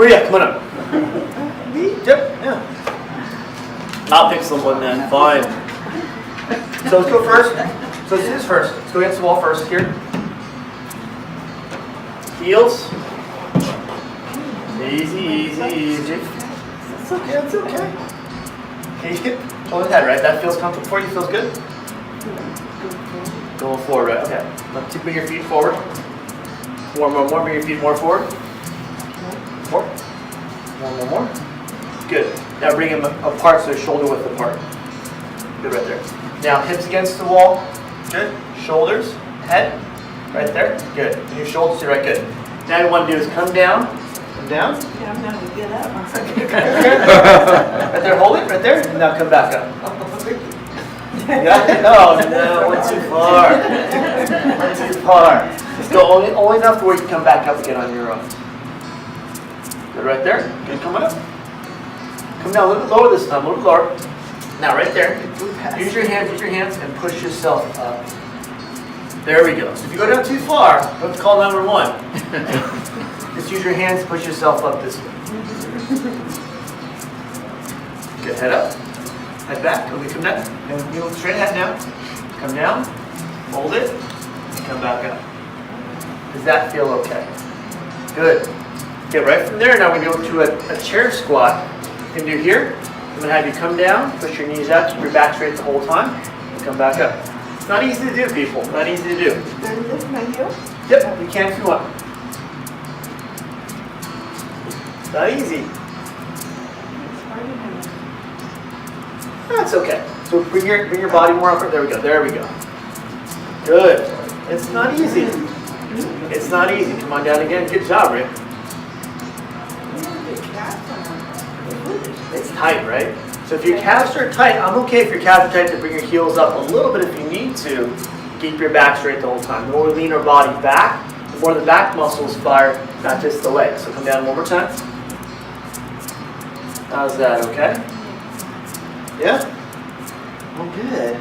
Maria, come on up. Yep, yeah. I'll pick someone then, fine. So let's go first. So let's do this first. Let's go against the wall first here. Heels. Easy, easy, easy. It's okay, it's okay. Okay, you can hold the head, right? That feels comfortable for you? Feels good? Going forward, right? Okay. Now bring your feet forward. More. Bring your feet more forward. More. More. Good. Now bring them apart so they're shoulder width apart. Good right there. Now hips against the wall. Good. Shoulders, head, right there. Good. And your shoulders stay right. Good. Now what you want to do is come down. Come down. Yeah, I'm not going to get up. Right there, hold it, right there. And now come back up. Got it? No, went too far. Went too far. Just go only enough to where you can come back up again on your own. Good right there. Good, coming up. Come down a little bit lower this time, a little bit lower. Now right there, use your hands and push yourself up. There we go. So if you go down too far, don't have to call 911. Just use your hands to push yourself up this way. Good, head up. Head back. Okay, come down. And you straight ahead now. Come down. Hold it. And come back up. Does that feel okay? Good. Okay, right from there, now we're going to go to a chair squat. You can do here. I'm going to have you come down, push your knees out, keep your back straight the whole time, and come back up. It's not easy to do, people. Not easy to do. Then lift my heel? Yep, you can if you want. It's not easy. That's okay. So bring your body more up. There we go. There we go. Good. It's not easy. It's not easy. Come on down again. Good job, Rick. It's tight, right? So if your calves are tight, I'm okay if your calves are tight to bring your heels up a little bit if you need to. Keep your back straight the whole time. The more we lean our body back, the more the back muscles fire, not just the legs. So come down one more time. How's that, okay? Yeah? Oh, good.